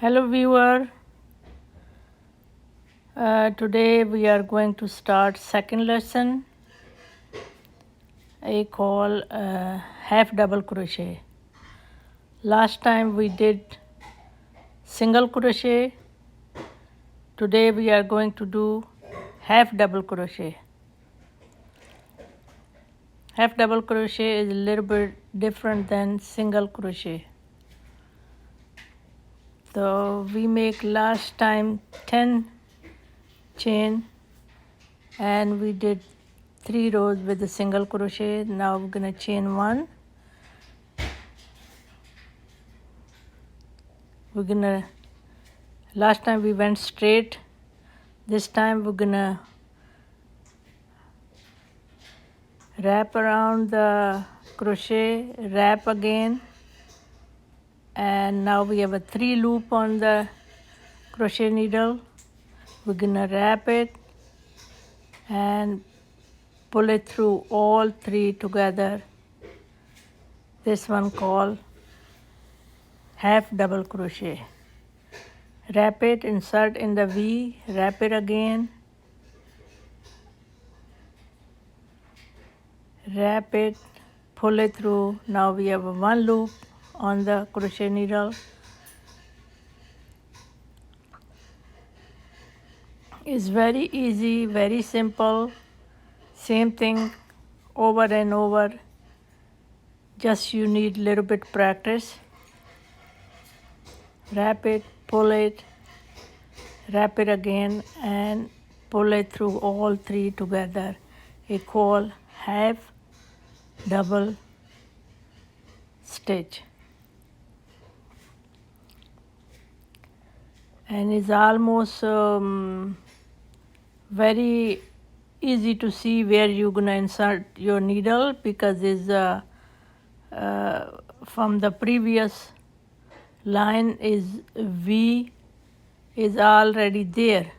Hello viewer, today we are going to start second lesson. I call half double crochet. Last time we did single crochet. Today we are going to do half double crochet. Half double crochet is a little bit different than single crochet. So we make last time 10 chain and we did 3 rows with the single crochet. Now we're gonna chain 1. We're gonna, last time we went straight. This time we're gonna wrap around the crochet, wrap again, and now we have a 3 loop on the crochet needle. We're gonna wrap it and pull it through all 3 together. This one called half double crochet. Wrap it, insert in the V, wrap it again, wrap it, pull it through. Now we have a 1 loop on the crochet needle. It's very easy, very simple, same thing over and over, just you need little bit practice. Wrap it, pull it, wrap it again and pull it through all 3 together. It's called half double stitch. And it's almost very easy to see where you're gonna insert your needle because it's from the previous line is V is already there.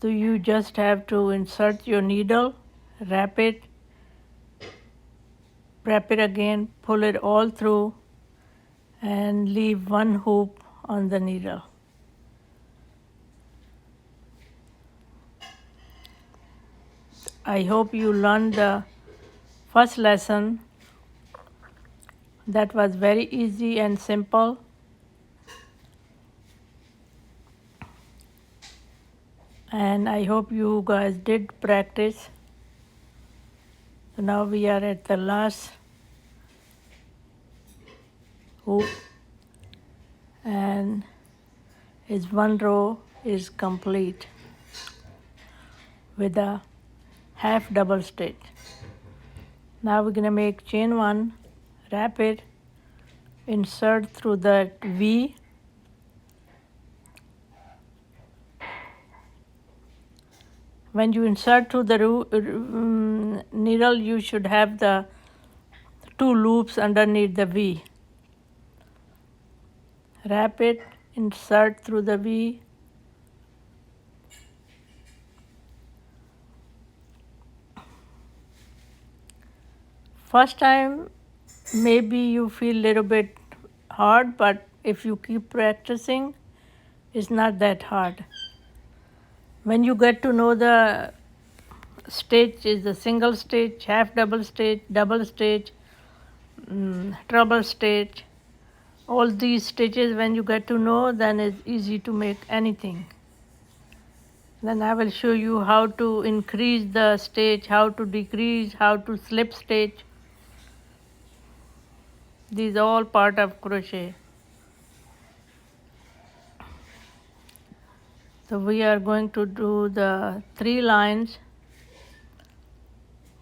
So you just have to insert your needle, wrap it again, pull it all through and leave 1 hoop on the needle. I hope you learned the first lesson. That was very easy and simple. And I hope you guys did practice. So now we are at the last hoop and is 1 row is complete with a half double stitch. Now we're gonna make chain 1, wrap it, insert through the V, when you insert through the needle you should have the 2 loops underneath the V. Wrap it, insert through the V, first time maybe you feel little bit hard, but if you keep practicing it's not that hard. When you get to know the stitch is a single stitch, half double stitch, double stitch, treble stitch, all these stitches when you get to know, then it's easy to make anything. Then I will show you how to increase the stitch, how to decrease, how to slip stitch. These are all part of crochet. So we are going to do the 3 lines.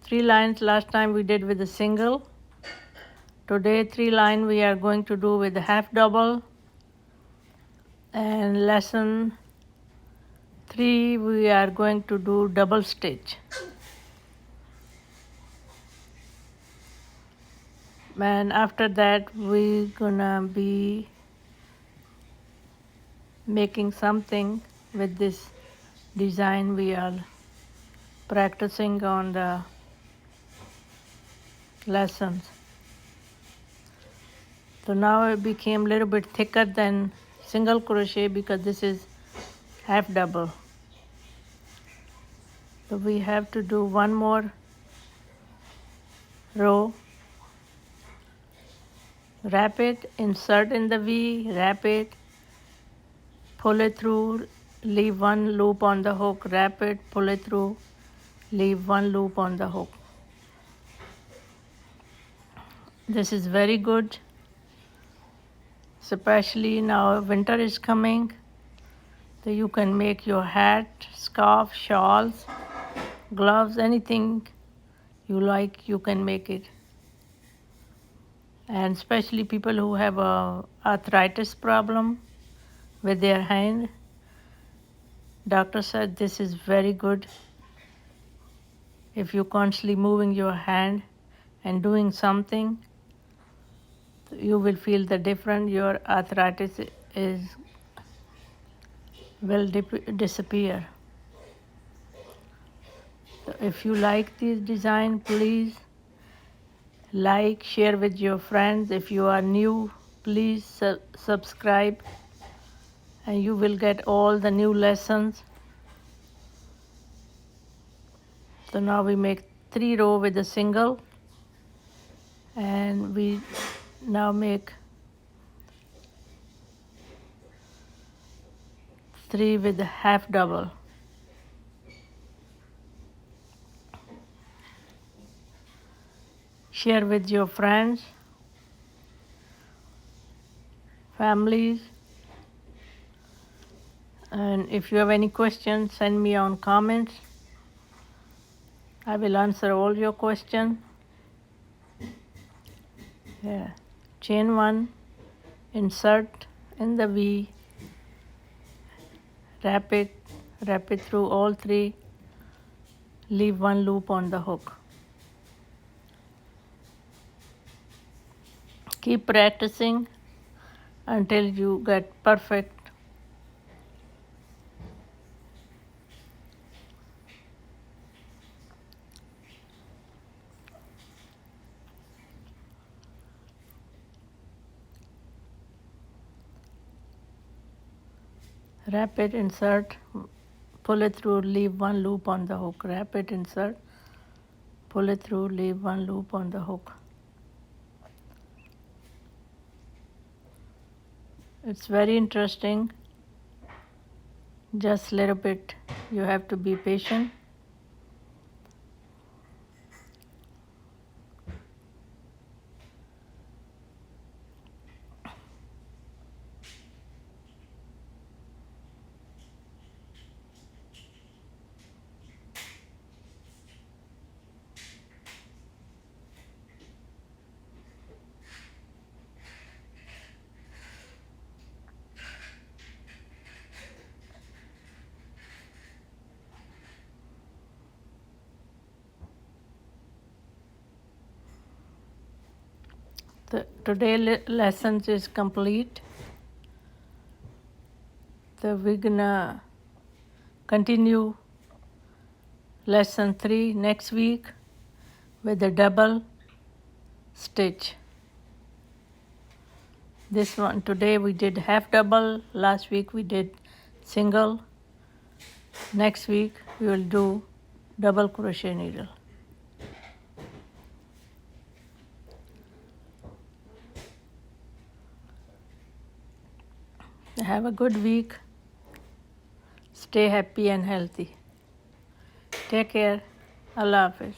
3 lines last time we did with a single. Today 3 line we are going to do with a half double. And lesson 3 we are going to do double stitch. And after that we're gonna be making something with this design we are practicing on the lessons. So now it became a little bit thicker than single crochet because this is half double. So we have to do one more row, wrap it, insert in the V, wrap it, pull it through, leave one loop on the hook, wrap it, pull it through, leave one loop on the hook. This is very good, especially now winter is coming, so you can make your hat, scarf, shawls, gloves, anything you like, you can make it. And especially people who have a arthritis problem with their hand, doctor said this is very good. If you're constantly moving your hand and doing something, you will feel the difference. Your arthritis will disappear. So if you like this design, please like, share with your friends. If you are new, please subscribe, and you will get all the new lessons. So now we make 3 rows with a single, and we now make 3 with a half double. Share with your friends, families, and if you have any questions, send me on comments. I will answer all your questions. Yeah. Chain 1, insert in the V, wrap it through all 3, leave one loop on the hook. Keep practicing until you get perfect. Wrap it, insert, pull it through, leave one loop on the hook. Wrap it, insert, pull it through, leave one loop on the hook. It's very interesting. Just a little bit. You have to be patient. Today lesson is complete. So we're gonna continue lesson 3 next week with a double stitch. This one, today we did half double, last week we did single. Next week we will do double crochet needle. Have a good week. Stay happy and healthy. Take care. Allah Hafiz.